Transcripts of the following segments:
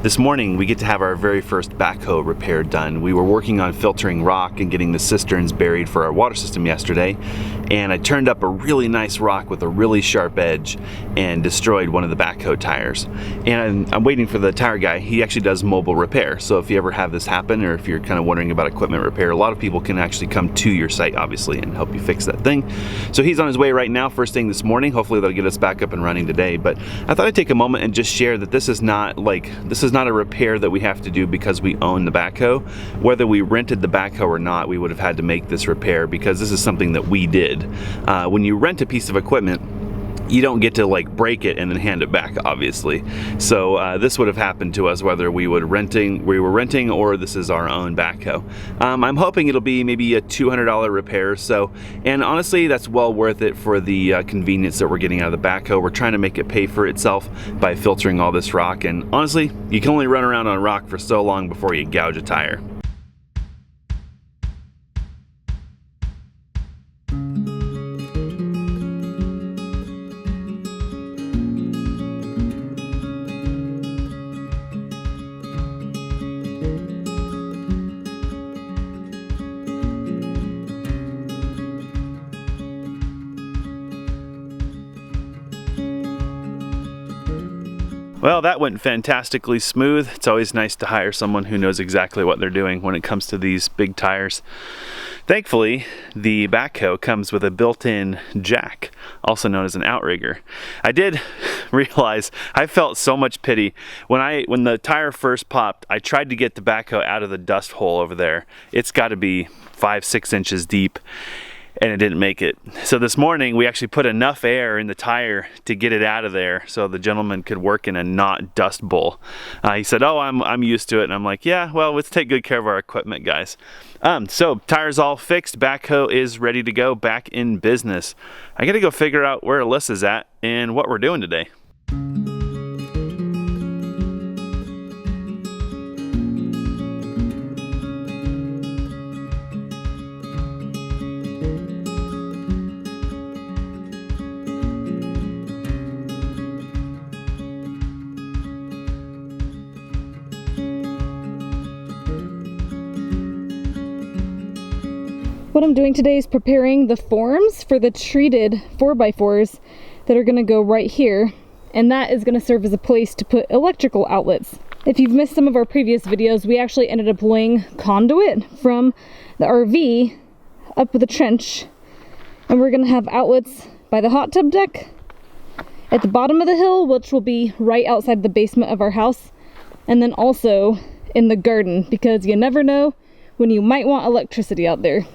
This morning we get to have our very first backhoe repair done. We were working on filtering rock and getting the cisterns buried for our water system yesterday, and I turned up a really nice rock with a really sharp edge and destroyed one of the backhoe tires. And I'm waiting for the tire guy. He actually does mobile repair, so if you ever have this happen, or if you're kind of wondering about equipment repair, a lot of people can actually come to your site obviously and help you fix that thing. So he's on his way right now, first thing this morning. Hopefully they'll get us back up and running today. But I thought I'd take a moment and just share that this is not a repair that we have to do because we own the backhoe. Whether we rented the backhoe or not, we would have had to make this repair because this is something that we did. When you rent a piece of equipment, you don't get to like break it and then hand it back, obviously. So this would have happened to us whether we were renting or this is our own backhoe. I'm hoping it'll be maybe a $200 repair or so, and honestly that's well worth it for the convenience that we're getting out of the backhoe. We're trying to make it pay for itself by filtering all this rock, and honestly you can only run around on rock for so long before you gouge a tire. Well, that went fantastically smooth. It's always nice to hire someone who knows exactly what they're doing when it comes to these big tires. Thankfully, the backhoe comes with a built-in jack, also known as an outrigger. I did realize I felt so much pity when the tire first popped. I tried to get the backhoe out of the dust hole over there. It's got to be 5-6 inches deep, and it didn't make it. So this morning we actually put enough air in the tire to get it out of there so the gentleman could work in a not dust bowl. He said, oh, I'm used to it, and I'm like, yeah, well, let's take good care of our equipment, guys. So tires all fixed, backhoe is ready to go, back in business. I gotta go figure out where Alyssa's at and what we're doing today. What I'm doing today is preparing the forms for the treated 4x4s that are going to go right here, and that is going to serve as a place to put electrical outlets. If you've missed some of our previous videos, we actually ended up laying conduit from the RV up the trench, and we're going to have outlets by the hot tub deck, at the bottom of the hill, which will be right outside the basement of our house, and then also in the garden, because you never know when you might want electricity out there.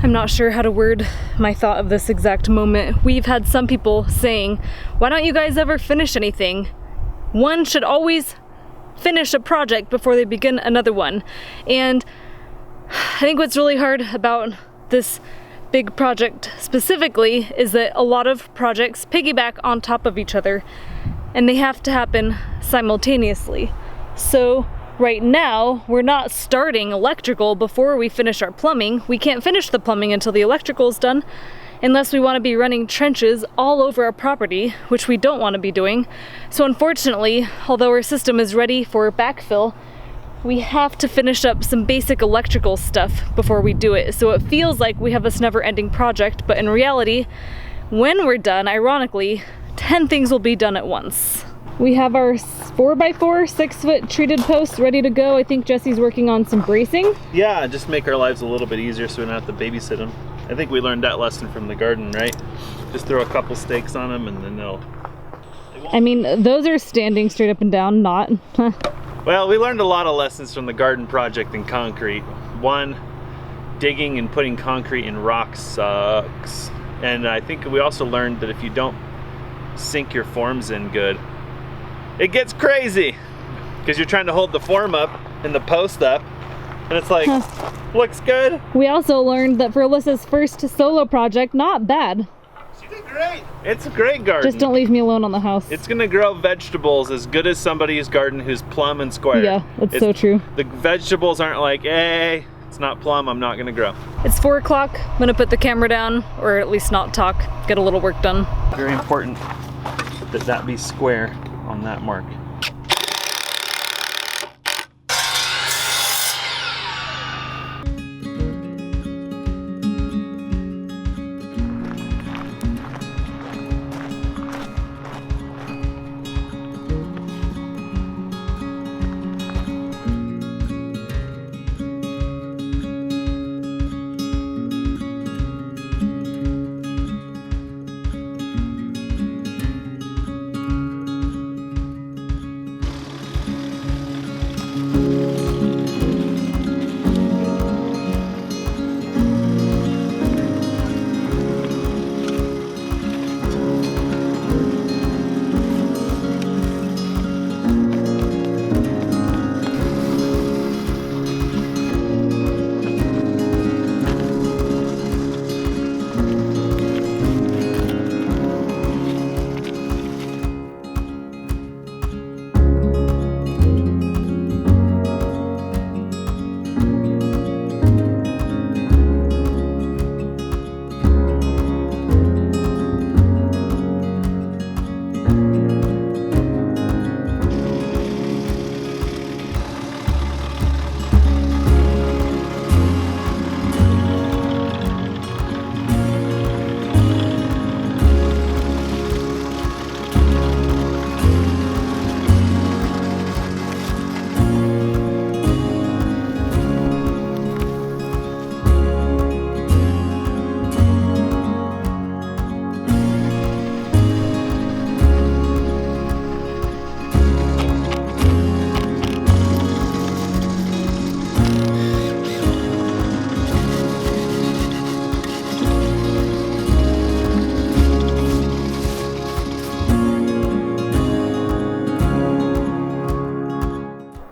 I'm not sure how to word my thought of this exact moment. We've had some people saying, why don't you guys ever finish anything? One should always finish a project before they begin another one. And I think what's really hard about this big project specifically is that a lot of projects piggyback on top of each other and they have to happen simultaneously. So right now we're not starting electrical before we finish our plumbing. We can't finish the plumbing until the electrical is done, unless we want to be running trenches all over our property, which we don't want to be doing. So unfortunately, although our system is ready for backfill, we have to finish up some basic electrical stuff before we do it. So it feels like we have this never-ending project, but in reality, when we're done, ironically, 10 things will be done at once. We have our 4x4 6-foot treated posts ready to go. I think Jesse's working on some bracing. Yeah, just make our lives a little bit easier so we don't have to babysit them. I think we learned that lesson from the garden, right? Just throw a couple stakes on them and then they'll I mean, those are standing straight up and down, not. Well, we learned a lot of lessons from the garden project in concrete. One, digging and putting concrete in rock sucks. And I think we also learned that if you don't sink your forms in good, it gets crazy. Because you're trying to hold the form up and the post up, and it's like, looks good. We also learned that for Alyssa's first solo project, not bad. She did great. It's a great garden. Just don't leave me alone on the house. It's gonna grow vegetables as good as somebody's garden who's plumb and square. Yeah, that's so true. The vegetables aren't like, hey, it's not plumb, I'm not gonna grow. It's 4 o'clock. I'm gonna put the camera down, or at least not talk, get a little work done. Very important that that be square on that mark.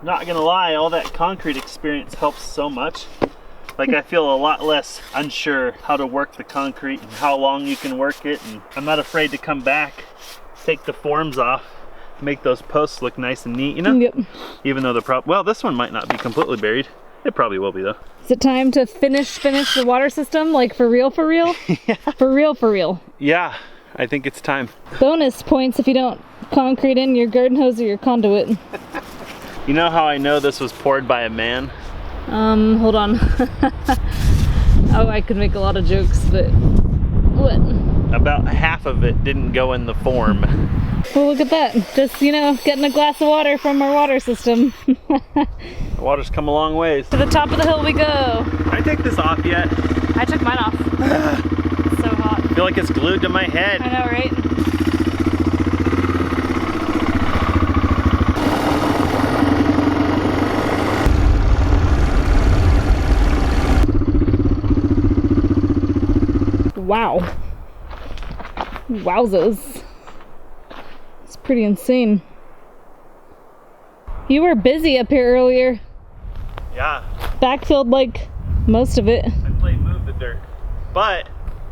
Not gonna lie, all that concrete experience helps so much. Like, I feel a lot less unsure how to work the concrete and how long you can work it, and I'm not afraid to come back, take the forms off, make those posts look nice and neat, you know? Yep. Even though well, this one might not be completely buried. It probably will be though. Is it time to finish the water system? Like, for real, for real? Yeah. For real, for real. Yeah, I think it's time. Bonus points if you don't concrete in your garden hose or your conduit. You know how I know this was poured by a man? Hold on. Oh, I could make a lot of jokes, but what? About half of it didn't go in the form. Well, look at that. Just, you know, getting a glass of water from our water system. The water's come a long ways. To the top of the hill we go. Can I take this off yet? I took mine off. It's so hot. I feel like it's glued to my head. I know, right? Wow. Wowzers. It's pretty insane. You were busy up here earlier. Yeah. Backfilled like most of it. I played move the dirt. But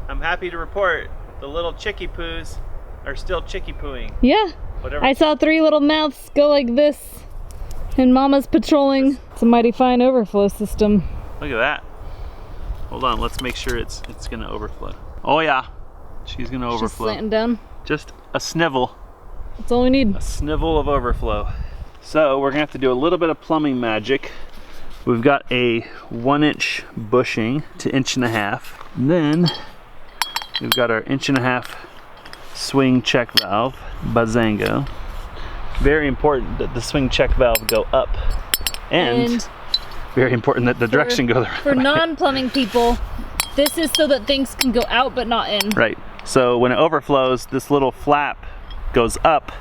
I'm happy to report the little chickie poos are still chickie pooing. Yeah. Whatever. I saw 3 little mouths go like this. And Mama's patrolling. It's a mighty fine overflow system. Look at that. Hold on, let's make sure it's gonna overflow. Oh yeah, she's gonna overflow. She's slanting down. Just a snivel. That's all we need. A snivel of overflow. So we're gonna have to do a little bit of plumbing magic. We've got a 1-inch bushing to 1.5 inches. And then we've got our 1.5 inch swing check valve, Bazango. Very important that the swing check valve go up. And very important that the direction go the right way. For non-plumbing people, this is so that things can go out but not in. Right. So when it overflows, this little flap goes up.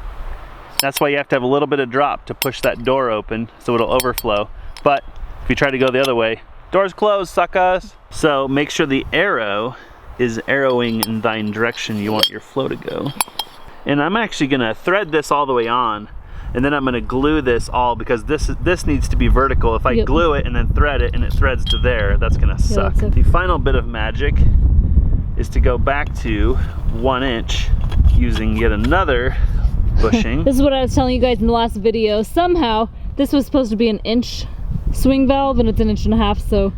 That's why you have to have a little bit of drop to push that door open so it'll overflow. But if you try to go the other way, door's closed, suckers. So make sure the arrow is arrowing in thine direction you want your flow to go. And I'm actually gonna thread this all the way on, and then I'm gonna glue this all, because this needs to be vertical. If I glue it and then thread it and it threads to there, that's gonna suck. The final bit of magic is to go back to 1 inch using yet another bushing. This is what I was telling you guys in the last video. Somehow, this was supposed to be an 1 inch swing valve and it's 1.5 inches, so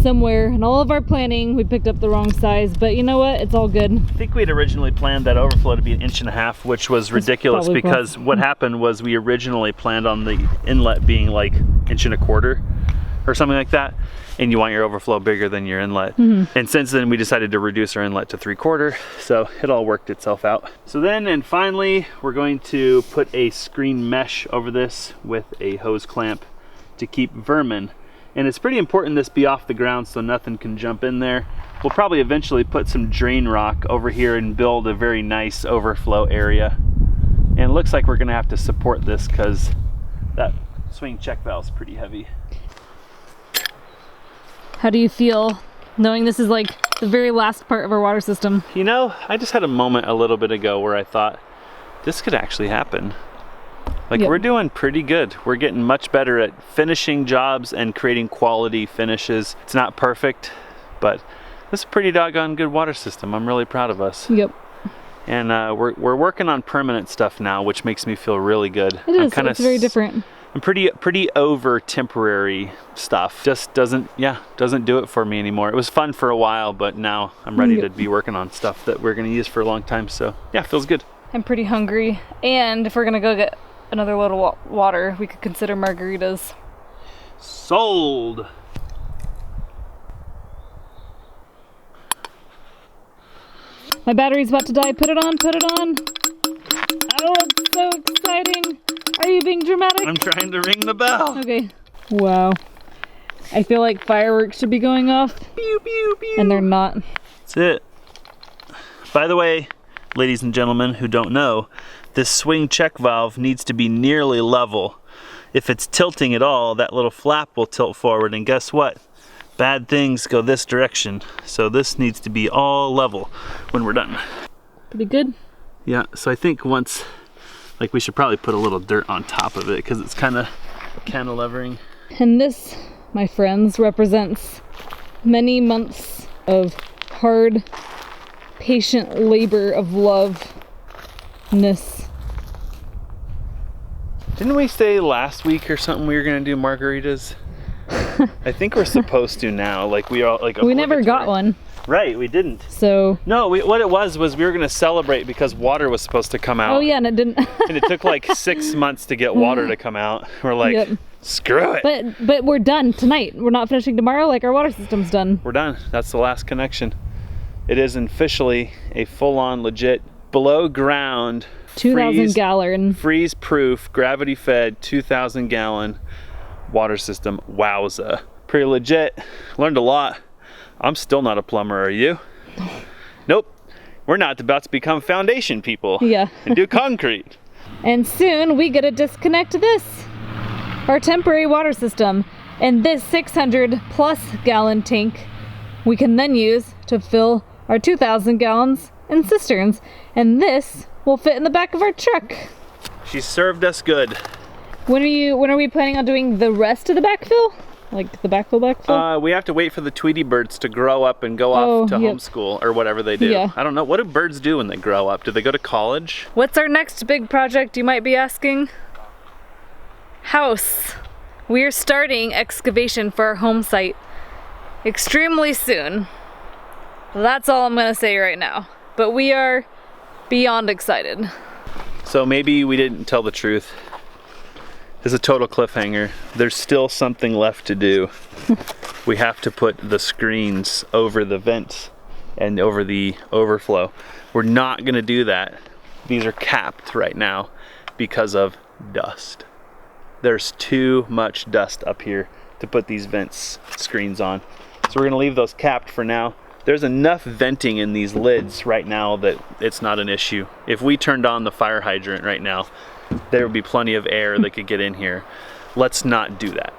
somewhere. In all of our planning, we picked up the wrong size, but you know what? It's all good. I think we'd originally planned that overflow to be 1.5 inches, which was ridiculous because what happened was we originally planned on the inlet being like 1.25 inches or something like that, and you want your overflow bigger than your inlet. And since then we decided to reduce our inlet to 3/4, so it all worked itself out. So then and finally we're going to put a screen mesh over this with a hose clamp to keep vermin. And it's pretty important this be off the ground so nothing can jump in there. We'll probably eventually put some drain rock over here and build a very nice overflow area. And it looks like we're gonna have to support this because that swing check valve is pretty heavy. How do you feel knowing this is like the very last part of our water system? You know, I just had a moment a little bit ago where I thought this could actually happen. Like, we're doing pretty good. We're getting much better at finishing jobs and creating quality finishes. It's not perfect, but this is a pretty doggone good water system. I'm really proud of us. Yep. And we're working on permanent stuff now, which makes me feel really good. It is. It's very different. I'm pretty over temporary stuff. Just doesn't do it for me anymore. It was fun for a while, but now I'm ready to be working on stuff that we're gonna use for a long time. So yeah, feels good. I'm pretty hungry, and if we're gonna go get another load of water, we could consider margaritas. Sold. My battery's about to die. Put it on, put it on. Oh, it's so exciting. Are you being dramatic? I'm trying to ring the bell. Okay. Wow. I feel like fireworks should be going off. Pew, pew, pew. And they're not. That's it. By the way, ladies and gentlemen who don't know, this swing check valve needs to be nearly level. If it's tilting at all, that little flap will tilt forward, and guess what? Bad things go this direction. So this needs to be all level when we're done. Pretty good. Yeah, so I think once, like, we should probably put a little dirt on top of it because it's kind of cantilevering. And this, my friends, represents many months of hard, patient labor of love-ness. Didn't we say last week or something we were gonna do margaritas? I think we're supposed to now. Like, we all like. We never got one. Right, we didn't. So. No, what it was we were gonna celebrate because water was supposed to come out. Oh yeah, and it didn't. And it took like 6 months to get water to come out. We're like, screw it. But we're done tonight. We're not finishing tomorrow. Like, our water system's done. We're done. That's the last connection. It is officially a full-on, legit, below ground, 2,000 gallon, freeze-proof, gravity-fed, 2,000 gallon water system. Wowza. Pretty legit. Learned a lot. I'm still not a plumber, are you? Nope. We're not about to become foundation people. Yeah. And do concrete. And soon we get to disconnect this, our temporary water system, and this 600 plus gallon tank we can then use to fill our 2,000 gallons in cisterns, and this will fit in the back of our truck. She served us good. When are we planning on doing the rest of the backfill? Like the backfill? We have to wait for the Tweety birds to grow up and go off to homeschool or whatever they do. Yeah. I don't know. What do birds do when they grow up? Do they go to college? What's our next big project, you might be asking? House. We're starting excavation for our home site extremely soon. That's all I'm gonna say right now. But we are beyond excited. So maybe we didn't tell the truth. It's a total cliffhanger. There's still something left to do. We have to put the screens over the vents and over the overflow. We're not gonna do that. These are capped right now because of dust. There's too much dust up here to put these vents screens on. So we're gonna leave those capped for now. There's enough venting in these lids right now that it's not an issue. If we turned on the fire hydrant right now, there would be plenty of air that could get in here. Let's not do that.